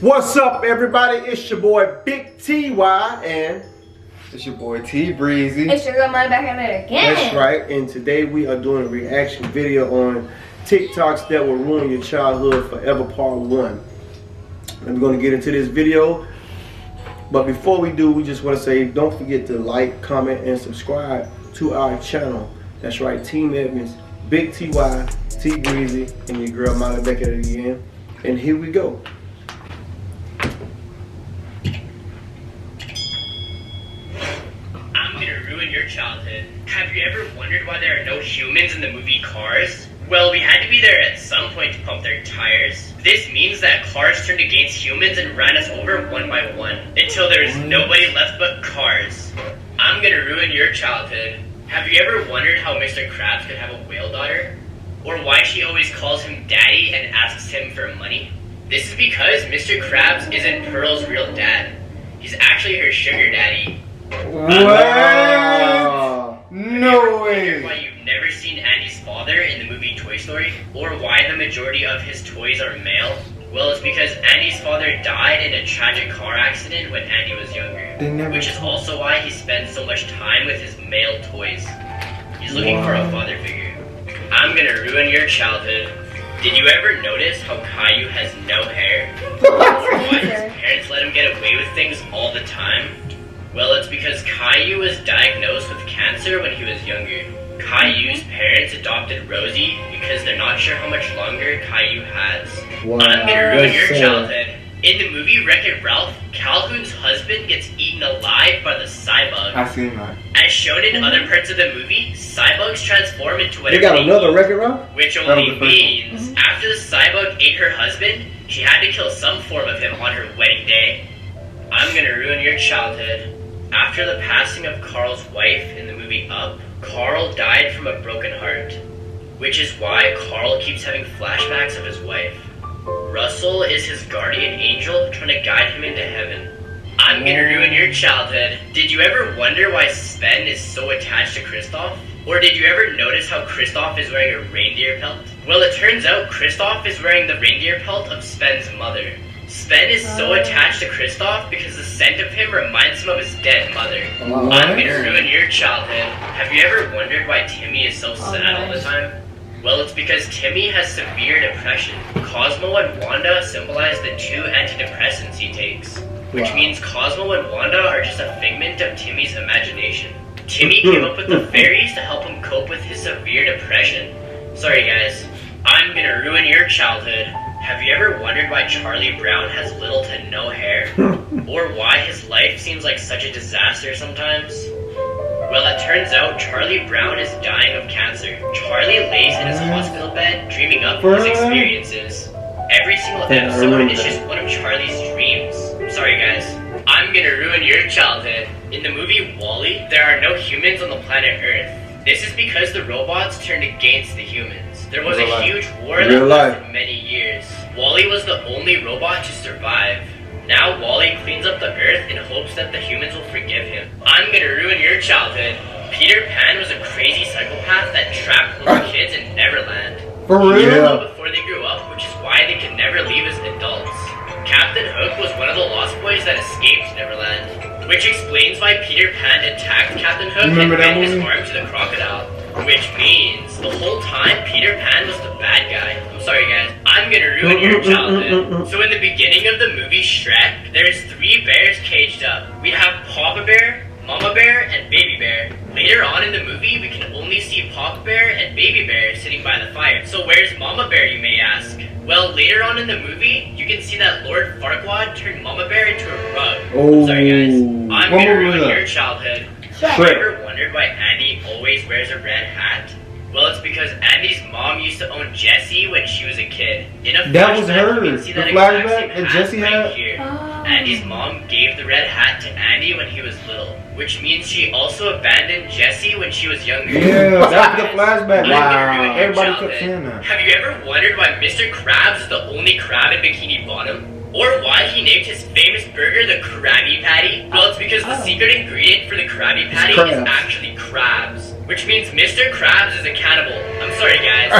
What's up, everybody? It's your boy Big TY and it's your boy T Breezy. It's your girl Money back at it again. That's right. And today we are doing a reaction video on TikToks that will ruin your childhood forever, part 1. And we're going to get into this video. But before we do, we just want to say don't forget to like, comment, and subscribe to our channel. That's right, Team Edmonds, Big TY, T Breezy, and your girl Molly back at it again. And here we go. Your childhood. Have you ever wondered why there are no humans in the movie Cars? Well, we had to be there at some point to pump their tires. This means that cars turned against humans and ran us over one by one, until there was nobody left but cars. I'm gonna ruin your childhood. Have you ever wondered how Mr. Krabs could have a whale daughter? Or why she always calls him daddy and asks him for money? This is because Mr. Krabs isn't Pearl's real dad. He's actually her sugar daddy. What? No way. Why you've never seen Andy's father in the movie Toy Story? Or why the majority of his toys are male? Well, it's because Andy's father died in a tragic car accident when Andy was younger. Which is also why he spends so much time with his male toys. He's looking for a father figure. I'm gonna ruin your childhood. Did you ever notice how Caillou has no hair? Or why his parents let him get away with things all the time? Well, it's because Caillou was diagnosed with cancer when he was younger. Caillou's parents adopted Rosie because they're not sure how much longer Caillou has. Wow. I'm gonna ruin your childhood. In the movie Wreck-It Ralph, Calhoun's husband gets eaten alive by the cybugs. I've seen that. As shown in other parts of the movie, cybugs transform into whatever they got another Wreck-It Ralph? Which only means after the cybug ate her husband, she had to kill some form of him on her wedding day. I'm gonna ruin your childhood. After the passing of Carl's wife in the movie Up, Carl died from a broken heart, which is why Carl keeps having flashbacks of his wife. Russell is his guardian angel trying to guide him into heaven. I'm gonna ruin your childhood. Did you ever wonder why Sven is so attached to Kristoff? Or did you ever notice how Kristoff is wearing a reindeer pelt? Well, it turns out Kristoff is wearing the reindeer pelt of Sven's mother. Sven is so attached to Kristoff because the scent of him reminds him of his dead mother. I'm gonna ruin your childhood. Have you ever wondered why Timmy is so sad all the time? Well, it's because Timmy has severe depression. Cosmo and Wanda symbolize the 2 antidepressants he takes, which means Cosmo and Wanda are just a figment of Timmy's imagination. Timmy came up with the fairies to help him cope with his severe depression. Sorry guys, I'm gonna ruin your childhood. Have you ever wondered why Charlie Brown has little to no hair? Or why his life seems like such a disaster sometimes? Well, it turns out Charlie Brown is dying of cancer. Charlie lays in his hospital bed dreaming up his experiences. Every single episode is just one of Charlie's dreams. I'm sorry guys. I'm gonna ruin your childhood. In the movie WALL-E, there are no humans on the planet Earth. This is because the robots turned against the humans. There was a huge war that lasted many years. WALL-E was the only robot to survive. Now WALL-E cleans up the Earth in hopes that the humans will forgive him. I'm gonna ruin your childhood. Peter Pan was a crazy psychopath that trapped little kids in Neverland. For real? Before they grew up, which is why they could never leave as adults. Captain Hook was one of the Lost Boys that escaped Neverland, which explains why Peter Pan attacked Captain Hook and bent his arm to the crocodile. Which means the whole time Peter Pan was the bad guy. I'm sorry guys, I'm gonna ruin your childhood. So in the beginning of the movie Shrek, there's 3 bears caged up. We have Papa Bear, Mama Bear, and Baby Bear. Later on in the movie, we can only see Papa Bear and Baby Bear sitting by the fire. So where's Mama Bear, you may ask? Well, later on in the movie, you can see that Lord Farquaad turned Mama Bear into a rug. I'm sorry guys, I'm gonna ruin your childhood. Have you ever wondered why Andy always wears a red hat? Well, it's because Andy's mom used to own Jessie when she was a kid. In a that was her. You can see the that flashback that Jessie had. Here. Andy's mom gave the red hat to Andy when he was little, which means she also abandoned Jessie when she was younger. Yeah, that was the flashback. Wow. Everybody kept saying that. Have you ever wondered why Mr. Krabs is the only crab in Bikini Bottom? Or why he named his famous burger the Krabby Patty? Well, it's because the secret ingredient for the Krabby Patty is actually crabs. Which means Mr. Krabs is a cannibal. I'm sorry, guys.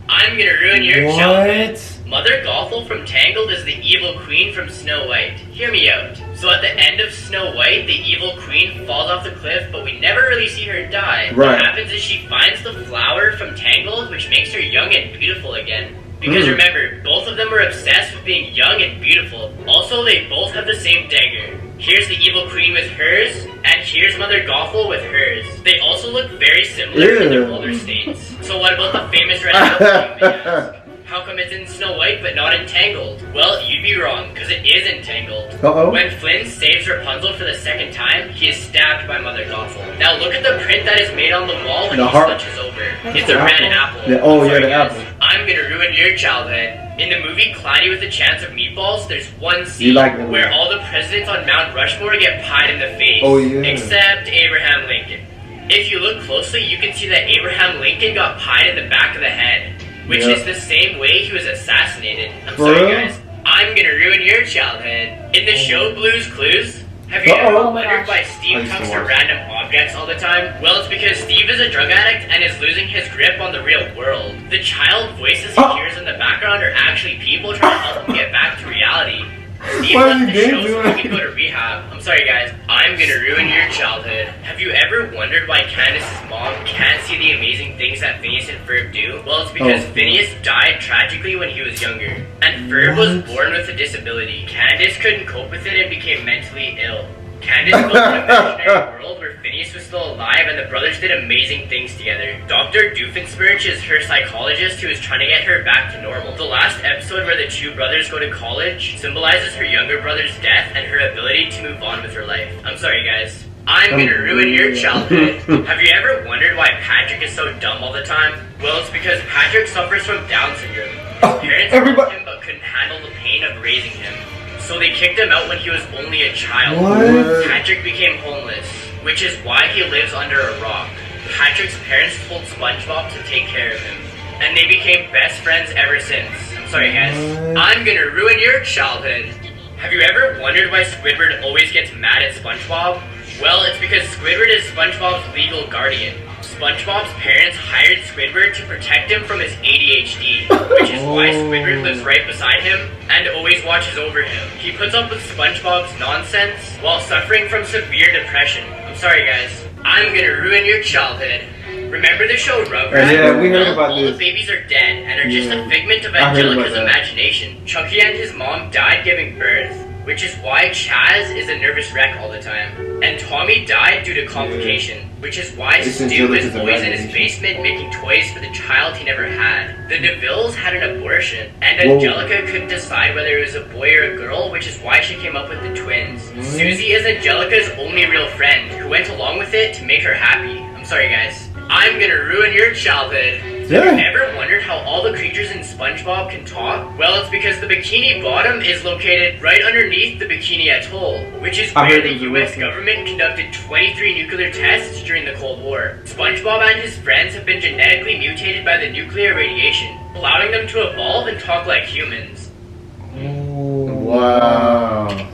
I'm gonna ruin your childhood. Mother Gothel from Tangled is the evil queen from Snow White. Hear me out. So at the end of Snow White, the evil queen falls off the cliff, but we never really see her die. Right. What happens is she finds the flower from Tangled, which makes her young and beautiful again. Because remember, both of them were obsessed with being young and beautiful. Also, they both have the same dagger. Here's the evil queen with hers, and here's Mother Gothel with hers. They also look very similar in their older states. So what about the famous red apple, you may ask? How come it's in Snow White but not in Tangled? Well, you'd be wrong, because it is in Tangled. Uh-oh. When Flynn saves Rapunzel for the second time, he is stabbed by Mother Gothel. Now look at the print that is made on the wall when The he heart? switches over. It's a red apple. Yeah, oh, I'm sorry, the guys. apple. I'm gonna ruin your childhood. In the movie Clyde with a Chance of Meatballs, there's one scene You like that where one? all the presidents on Mount Rushmore get pied in the face. Oh, yeah. Except Abraham Lincoln. If you look closely, you can see that Abraham Lincoln got pied in the back of the head, which Yeah. is the same way he was assassinated. I'm For sorry, real? guys. I'm gonna ruin your childhood. In the show Blue's Clues, have you Uh-oh. ever Oh my wondered gosh. why I Steve used to talks to watch. random objects all the time? Well, it's because Steve is a drug addict and is losing his grip on the real world. The child voices he hears in the background are actually people trying to help him get back to reality. Steve Why left are the you show dancing so like he could go to rehab. I'm sorry, guys. I'm gonna ruin your childhood. Have you ever wondered why Candace's mom can't see the amazing things that Phineas and Ferb do? Well, it's because Phineas died tragically when he was younger, and Ferb was born with a disability. Candace couldn't cope with it and became mentally ill. Candace built an imaginary world where Phineas was still alive and the brothers did amazing things together. Dr. Doofenshmirtz is her psychologist who is trying to get her back to normal. The last episode where the two brothers go to college symbolizes her younger brother's death and her ability to move on with her life. I'm sorry, guys. I'm gonna ruin your childhood. Have you ever wondered why Patrick is so dumb all the time? Well, it's because Patrick suffers from Down syndrome. His parents loved him but couldn't handle the pain of raising him. So they kicked him out when he was only a child. What? Patrick became homeless, which is why he lives under a rock. Patrick's parents told SpongeBob to take care of him, and they became best friends ever since. I'm sorry, guys. What? I'm gonna ruin your childhood. Have you ever wondered why Squidward always gets mad at SpongeBob? Well, it's because Squidward is SpongeBob's legal guardian. SpongeBob's parents hired Squidward to protect him from his ADHD, which is why Squidward lives right beside him and always watches over him. He puts up with SpongeBob's nonsense while suffering from severe depression. I'm sorry, guys. I'm gonna ruin your childhood. Remember the show Rugrats? Yeah, we heard Well, about all this. the babies are dead and are just a figment of I heard about Angelica's that. imagination. Chucky and his mom died giving birth, which is why Chaz is a nervous wreck all the time. And Tommy died due to complication, which is why It's Stu Angelica's is always in his imagination. basement making toys for the child he never had. The DeVilles had an abortion, and Whoa. Angelica couldn't decide whether it was a boy or a girl, which is why she came up with the twins. Susie is Angelica's only real friend, who went along with it to make her happy. I'm sorry, guys. I'm gonna ruin your childhood. Yeah. Have you ever wondered how all the creatures in SpongeBob can talk? Well, it's because the Bikini Bottom is located right underneath the Bikini Atoll, which is I where heard the it was a US reference. government conducted 23 nuclear tests during the Cold War. SpongeBob and his friends have been genetically mutated by the nuclear radiation, allowing them to evolve and talk like humans. Wow.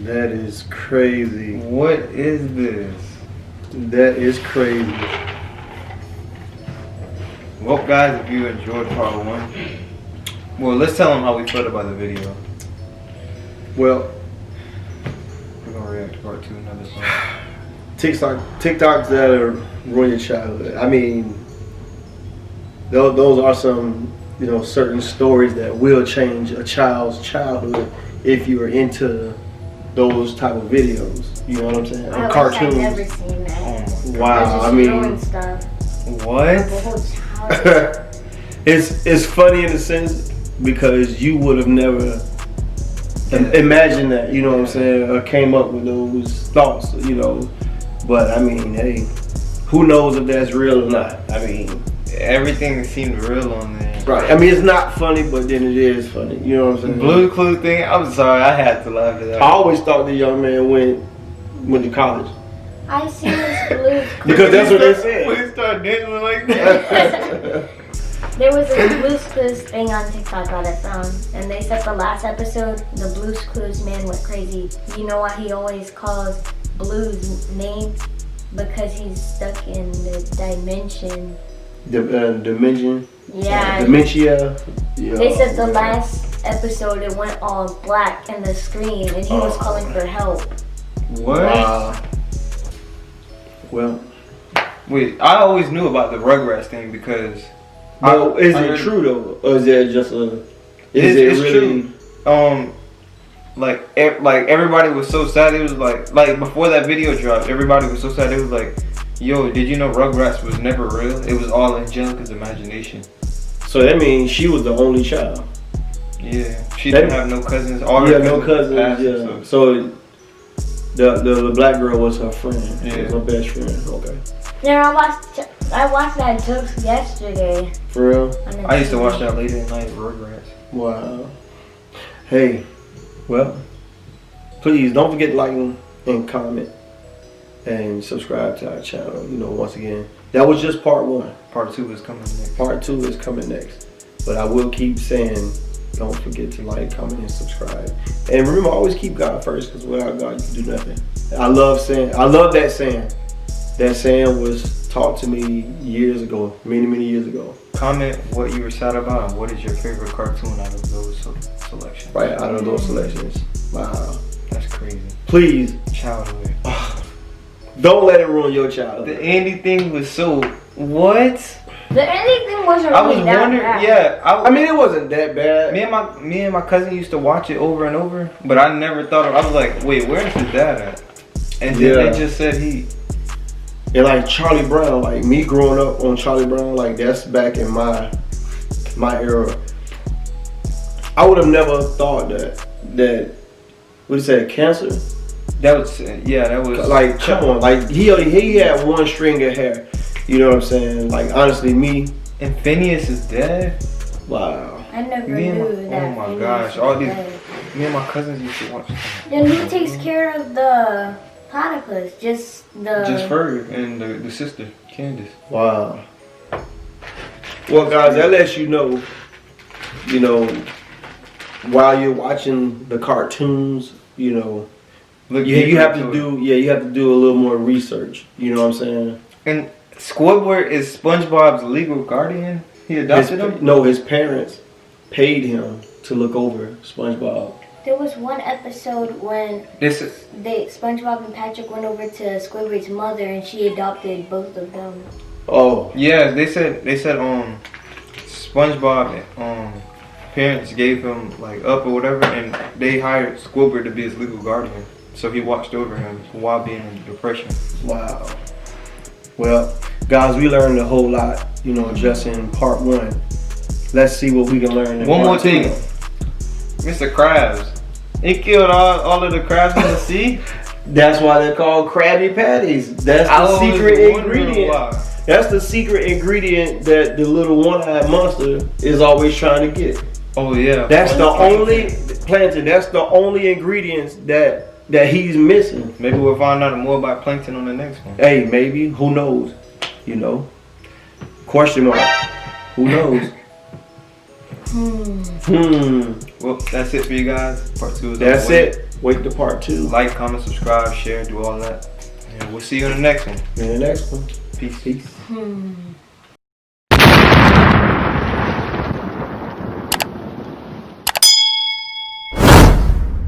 That is crazy. What is this? That is crazy. Well, guys, if you enjoyed part 1, well, let's tell them how we felt about the video. Well, We're gonna react to part 2 another time. TikToks that are ruin your childhood. I mean, those are some, certain stories that will change a child's childhood if you are into those type of videos. You know what I'm saying? I Or wish cartoons. I'd never seen that. Wow, Just I mean, ruin stuff. What? The whole childhood. it's funny in a sense because you would have never imagined that. You know what I'm saying? Or came up with those thoughts. But I mean, hey, who knows if that's real or not? I mean, Everything seemed real on there. right. I mean, it's not funny, but then it is funny. You know what I'm The saying? Blue Clue thing, I'm sorry, I had to laugh at that. I always thought the young man went to college I seen this Blue's because that's what they When said. he started dancing like that. There was a Blue's Clues thing on TikTok that I found, and they said the last episode, the Blue's Clues man went crazy. You know why he always calls Blue's name? Because he's stuck in the dimension Dementia. Yeah. Dementia. Yeah. They said the last episode it went all black in the screen and he was calling for help. What? Well, wait, I always knew about the Rugrats thing because. Well, is I it heard- true though, or is that just a? Is It's it really? true. Like everybody was so sad. It was like before that video dropped, everybody was so sad. It was like, yo, did you know Rugrats was never real? It was all Angelica's imagination. So that means she was the only child. Yeah, she didn't have no cousins. All her Yeah, no cousins cousins. passed, Yeah. So the black girl was her friend. Yeah. It was her best friend. Okay. Yeah, I watched that jokes yesterday. For real? on the I used to TV. watch that late at night, Rugrats. Wow. Hey, well, please don't forget to like and comment and subscribe to our channel. You know, once again, that was just part 1. Part 2 is coming next. Part 2 is coming next. But I will keep saying, don't forget to like, comment, and subscribe. And remember, always keep God first, because without God, you can do nothing. I love that saying. That saying was taught to me years ago, many years ago. Comment what you were sad about and what is your favorite cartoon out of those selections. Right out of those selections. Wow. That's crazy. Please, Childhood. don't let it ruin your The childhood. Andy thing was so what? The ending thing wasn't I really was that wondering. bad. Yeah, I mean, it wasn't that bad. me and my cousin used to watch it over and over, but I never thought I was like, wait, where's his dad at? And then Yeah. they just said he. And like Charlie Brown, like me growing up on Charlie Brown, like that's back in my era. I would have never thought that what do you say, cancer? That was that was Like, come on, like he had one string of hair. You know what I'm saying? Like, honestly, me, And Phineas is dead. wow. I never Me and knew my- that. oh my Phineas gosh, was all these- dead. Me and my cousins used to watch. Then who takes care of the platypus? Just Just Ferg and the sister Candace. Wow. Well, guys, that lets you know, while you're watching the cartoons, Look, you have to do a little more research. You know what I'm saying? And Squidward is SpongeBob's legal guardian. He adopted him. No, his parents paid him to look over SpongeBob. There was one episode when This is SpongeBob and Patrick went over to Squidward's mother and she adopted both of them. Oh, yeah. They said SpongeBob parents gave him like up or whatever, and they hired Squidward to be his legal guardian. So he watched over him while being in depression. wow. Well, guys, we learned a whole lot, just in part 1. Let's see what we can learn in One more part 2. thing. Mr. Krabs. He killed all of the crabs in the sea. That's why they're called Krabby Patties. That's I the was secret wondering ingredient. why. That's the secret ingredient that the little one-eyed monster is always trying to get. Oh yeah. That's the only Plankton. That's the only ingredients that he's missing. Maybe we'll find out more about Plankton on the next one. Hey, maybe, who knows? Question mark. Who knows? Well, that's it for you guys. Part 2 is That's on the way. it. Wait to part 2. Like, comment, subscribe, share, do all that. And we'll see you in the next one. In the next one. Peace. Peace.